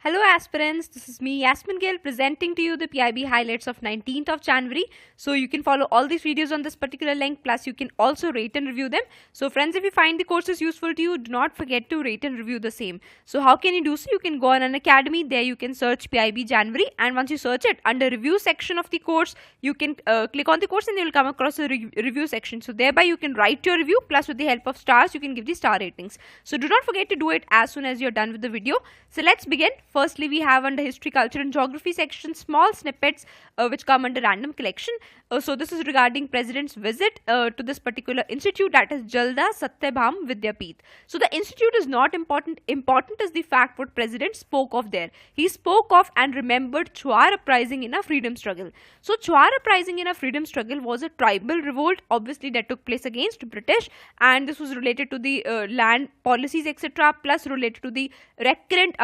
Hello aspirants, this is me Yasmin Gill presenting to you the PIB highlights of 19th of January. So you can follow all these videos on this particular link, plus you can also rate and review them. So friends, if you find the courses useful to you, do not forget to rate and review the same. So how can you do so? You can go on an academy, there you can search PIB January, and once you search it, under review section of the course, you can click on the course and you will come across a review section. So thereby you can write your review, plus with the help of stars you can give the star ratings. So do not forget to do it as soon as you're done with the video. So let's begin. Firstly, we have under history, culture and geography section small snippets which come under random collection. So this is regarding president's visit to this particular institute, that is Jalda Satyabham Vidyapeeth. So the institute is not important. Important is the fact what president spoke of there. He spoke of and remembered Chuar Uprising in a freedom struggle. So Chuar Uprising in a freedom struggle was a tribal revolt, obviously, that took place against British, and this was related to the land policies, etc., plus related to the recurrent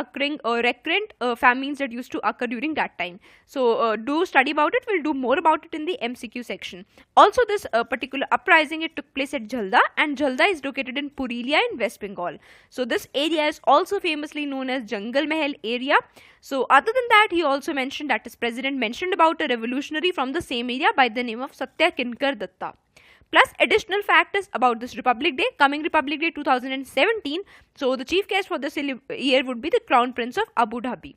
famines that used to occur during that time. So do study about it. We'll do more about it in the MCQ section. Also, this particular uprising, it took place at Jalda, and Jalda is located in Purulia in West Bengal. So this area is also famously known as Jungle Mahal area. So other than that, he also mentioned, that is president mentioned about a revolutionary from the same area by the name of Satya Kinkar Datta. Plus additional fact is about this Republic Day, coming Republic Day 2017. So the chief guest for this year would be the Crown Prince of Abu Dhabi.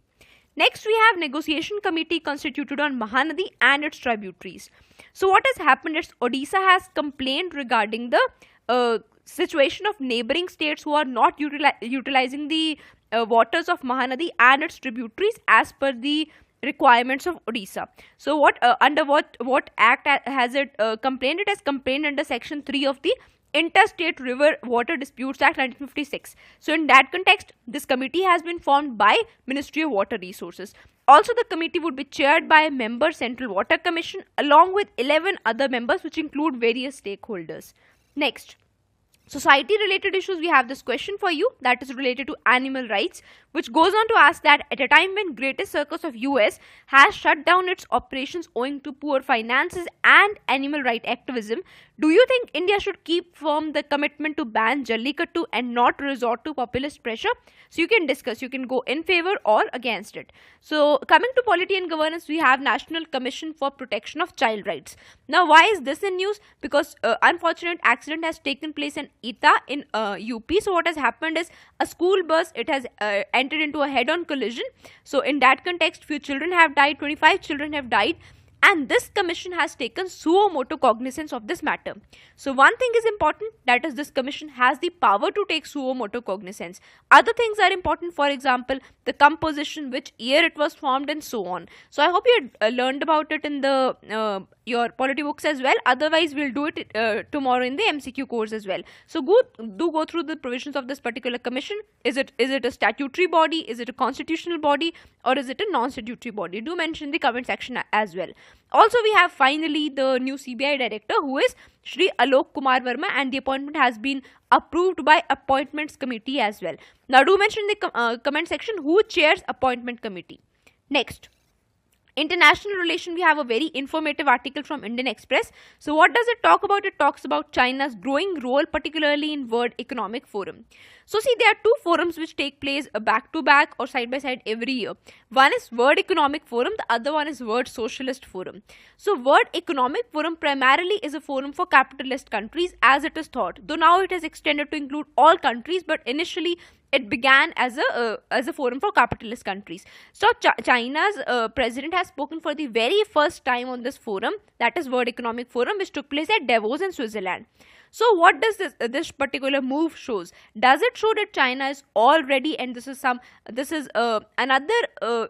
Next, we have negotiation committee constituted on Mahanadi and its tributaries. So what has happened is Odisha has complained regarding the situation of neighboring states who are not utilizing the waters of Mahanadi and its tributaries as per the requirements of Odisha. So under what act has it complained? It has complained under section 3 of the Interstate River Water Disputes Act 1956. So in that context, this committee has been formed by Ministry of Water Resources. Also, the committee would be chaired by a member Central Water Commission along with 11 other members, which include various stakeholders. Next, society related issues. We have this question for you, that is related to animal rights, which goes on to ask that at a time when greatest circus of US has shut down its operations owing to poor finances and animal right activism, do you think India should keep firm the commitment to ban Jallikattu and not resort to populist pressure? So you can discuss, you can go in favor or against it. So coming to polity and governance, we have National Commission for Protection of Child Rights. Now why is this in news? Because unfortunate accident has taken place in Ita in UP. So what has happened is a school bus, it has entered into a head-on collision. So in that context, few children have died, 25 children have died, and this commission has taken suo motu cognizance of this matter. So one thing is important, that is this commission has the power to take suo motu cognizance. Other things are important, for example, the composition, which year it was formed, and so on. So I hope you had learned about it in the your polity books as well. Otherwise, we'll do it tomorrow in the MCQ course as well. So do go through the provisions of this particular commission. Is it a statutory body? Is it a constitutional body? Or is it a non-statutory body? Do mention in the comment section as well. Also, we have finally the new CBI director, who is Shri Alok Kumar Verma, and the appointment has been approved by appointments committee as well. Now do mention in the comment section who chairs appointment committee. Next, international relation, we have a very informative article from Indian Express. So what does it talk about? It talks about China's growing role, particularly in World Economic Forum. So see, there are two forums which take place back to back or side by side every year. One is World Economic Forum, the other one is World Socialist Forum. So World Economic Forum primarily is a forum for capitalist countries, as it is thought, though now it has extended to include all countries, but initially it began as a forum for capitalist countries. So China's president has spoken for the very first time on this forum, that is World Economic Forum, which took place at Davos in Switzerland. So what does this particular move shows? Does it show that China is already, and this is another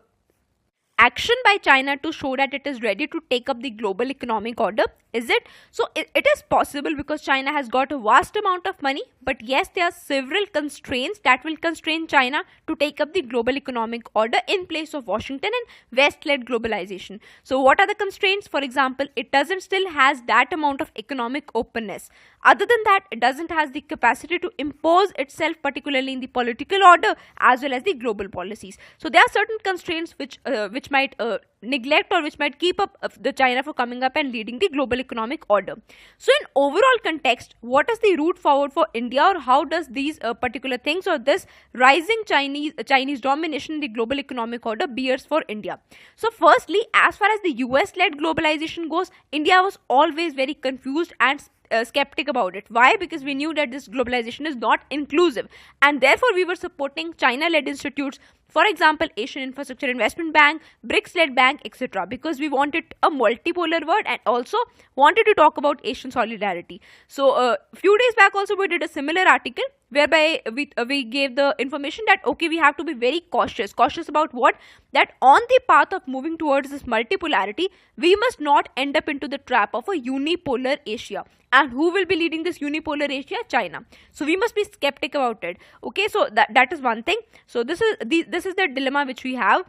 action by China to show that it is ready to take up the global economic order? Is it? So it is possible, because China has got a vast amount of money, but yes, there are several constraints that will constrain China to take up the global economic order in place of Washington and West-led globalization. So what are the constraints? For example, it doesn't still has that amount of economic openness. Other than that, it doesn't has the capacity to impose itself, particularly in the political order as well as the global policies. So there are certain constraints which which might neglect or which might keep up the China for coming up and leading the global economic order. So in overall context, what is the route forward for India, or how does these particular things or this rising Chinese domination in the global economic order bears for India? So firstly, as far as the US led globalization goes, India was always very confused and skeptic about it. Why? Because we knew that this globalization is not inclusive, and therefore we were supporting China led institutes, for example Asian Infrastructure Investment Bank, BRICS led bank, etc., because we wanted a multipolar world and also wanted to talk about Asian solidarity. So a few days back also we did a similar article whereby we gave the information that okay, we have to be very cautious about what? That on the path of moving towards this multipolarity, we must not end up into the trap of a unipolar Asia. And who will be leading this unipolar Asia? China. So we must be skeptic about it. Okay, so that is one thing. So this is the dilemma which we have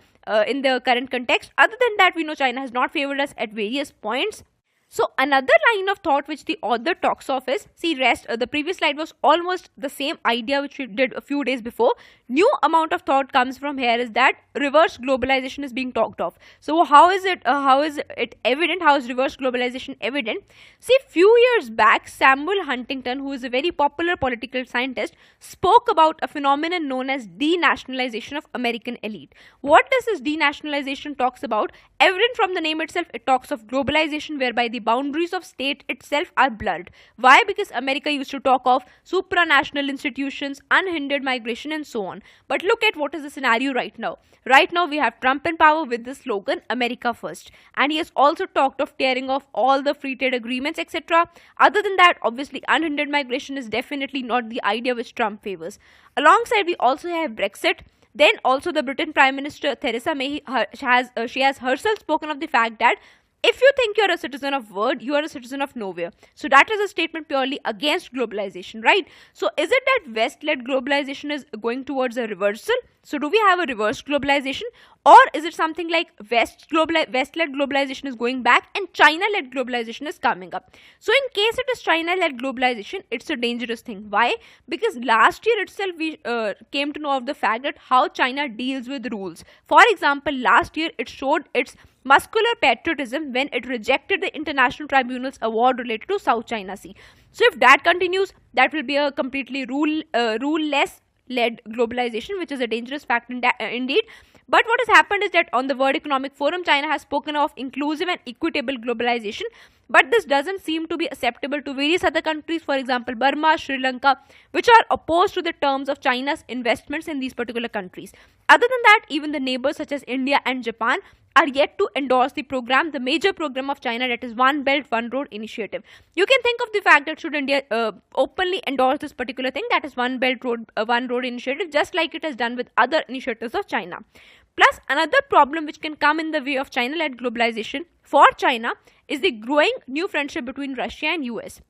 in the current context. Other than that, we know China has not favored us at various points. So another line of thought which the author talks of is, see, the previous slide was almost the same idea which we did a few days before. New amount of thought comes from here is that reverse globalization is being talked of. So how is it evident? How is reverse globalization evident? See, few years back, Samuel Huntington, who is a very popular political scientist, spoke about a phenomenon known as denationalization of American elite. What does this denationalization talks about? Evident from the name itself, it talks of globalization whereby the boundaries of state itself are blurred. Why? Because America used to talk of supranational institutions, unhindered migration and so on. But look at what is the scenario right now. Right now we have Trump in power with the slogan America First, and he has also talked of tearing off all the free trade agreements, etc. Other than that, obviously unhindered migration is definitely not the idea which Trump favors. Alongside, we also have Brexit. Then also the Britain Prime Minister Theresa May she has herself spoken of the fact that if you think you're a citizen of world, you are a citizen of nowhere. So that is a statement purely against globalization, right? So is it that West-led globalization is going towards a reversal? So do we have a reverse globalization, or is it something like West-led globalization is going back and China-led globalization is coming up? So in case it is China-led globalization, it's a dangerous thing. Why? Because last year itself we came to know of the fact that how China deals with rules. For example, last year it showed its muscular patriotism when it rejected the International Tribunal's award related to South China Sea. So if that continues, that will be a completely rule-less led globalization, which is a dangerous fact indeed. But what has happened is that on the World Economic Forum, China has spoken of inclusive and equitable globalization, but this doesn't seem to be acceptable to various other countries, for example Burma, Sri Lanka, which are opposed to the terms of China's investments in these particular countries. Other than that, even the neighbors such as India and Japan are yet to endorse the major program of China, that is One Belt One Road initiative. You can think of the fact that should India openly endorse this particular thing, that is One Belt One Road initiative, just like it has done with other initiatives of China. Plus, another problem which can come in the way of China-led globalization for China is the growing new friendship between Russia and US.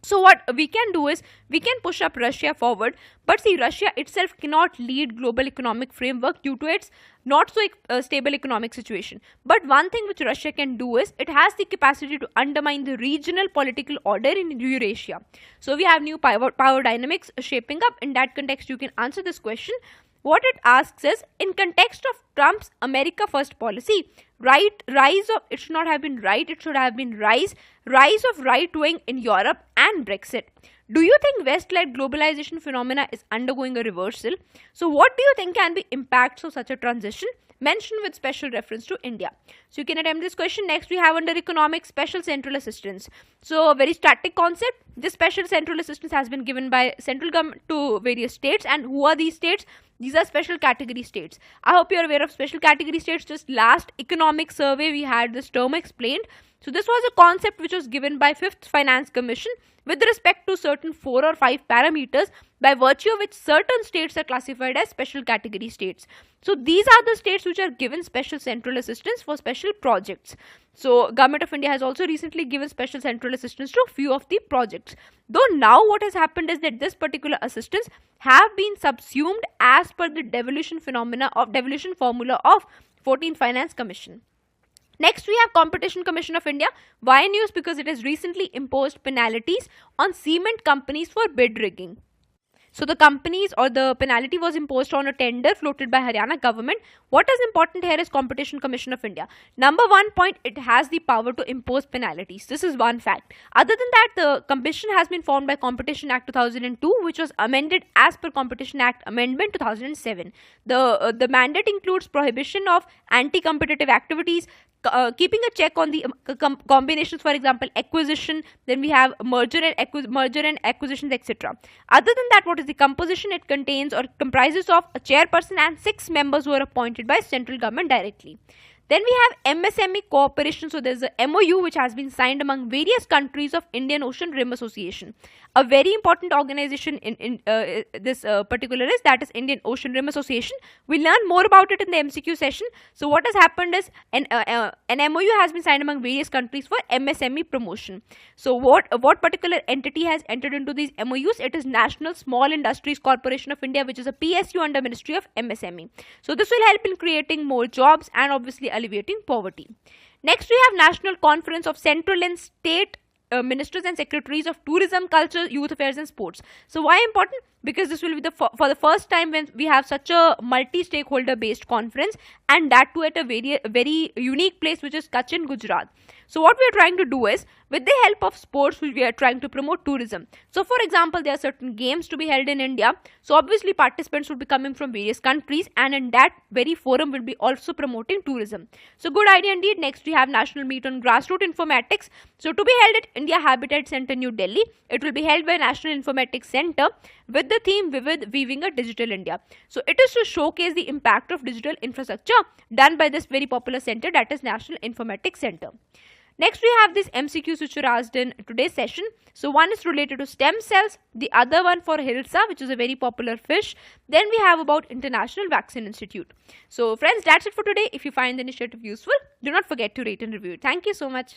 So what we can do is we can push up Russia forward, but see, Russia itself cannot lead global economic framework due to its not so stable economic situation. But one thing which Russia can do is it has the capacity to undermine the regional political order in Eurasia. So we have new power dynamics shaping up. In that context, you can answer this question. What it asks is, in context of Trump's America First policy, it should not have been it should have been rise of right wing in Europe and Brexit. Do you think West-led globalization phenomena is undergoing a reversal? So what do you think can be impacts of such a transition? Mentioned with special reference to India. So you can attempt this question. Next we have under economics, special central assistance. So a very static concept. This special central assistance has been given by central government to various states. And who are these states? These are special category states. I hope you are aware of special category states. Just last economic survey we had this term explained. So this was a concept which was given by 5th Finance Commission with respect to certain 4 or 5 parameters, by virtue of which certain states are classified as special category states. So these are the states which are given special central assistance for special projects. So Government of India has also recently given special central assistance to a few of the projects. Though now what has happened is that this particular assistance have been subsumed as per the devolution formula of 14th Finance Commission. Next, we have Competition Commission of India. Why news? Because it has recently imposed penalties on cement companies for bid rigging. So the companies or the penalty was imposed on a tender floated by Haryana government. What is important here is Competition Commission of India. Number one point, it has the power to impose penalties. This is one fact. Other than that, the commission has been formed by Competition Act 2002, which was amended as per Competition Act Amendment 2007. The mandate includes prohibition of anti-competitive activities, keeping a check on the combinations, for example acquisition, then we have merger and acquisitions, etc. Other than that, what is the composition? It contains or comprises of a chairperson and 6 members who are appointed by central government directly. Then we have MSME cooperation. So there's a MOU which has been signed among various countries of Indian Ocean Rim Association. A very important organization in this particular is, that is Indian Ocean Rim Association. We learn more about it in the MCQ session. So what has happened is an MOU has been signed among various countries for MSME promotion. So what particular entity has entered into these MOUs? It is National Small Industries Corporation of India, which is a PSU under Ministry of MSME. So this will help in creating more jobs and obviously alleviating poverty. Next, we have National Conference of Central and State Ministers and Secretaries of Tourism, Culture, Youth Affairs and Sports. So why important? Because this will be for the first time when we have such a multi-stakeholder based conference, and that too at a very unique place, which is Kutch in Gujarat. So what we are trying to do is, with the help of sports, we are trying to promote tourism. So for example, there are certain games to be held in India. So obviously participants will be coming from various countries, and in that very forum will be also promoting tourism. So good idea indeed. Next we have National Meet on Grassroots Informatics. So to be held at India Habitat Center, New Delhi. It will be held by National Informatics Center with the theme Vivid Weaving a Digital India. So it is to showcase the impact of digital infrastructure done by this very popular center, that is National Informatics Center. Next we have these MCQs which were asked in today's session. So one is related to stem cells, the other one for hilsa, which is a very popular fish. Then we have about International Vaccine Institute. So friends, that's it for today. If you find the initiative useful, do not forget to rate and review it. Thank you so much.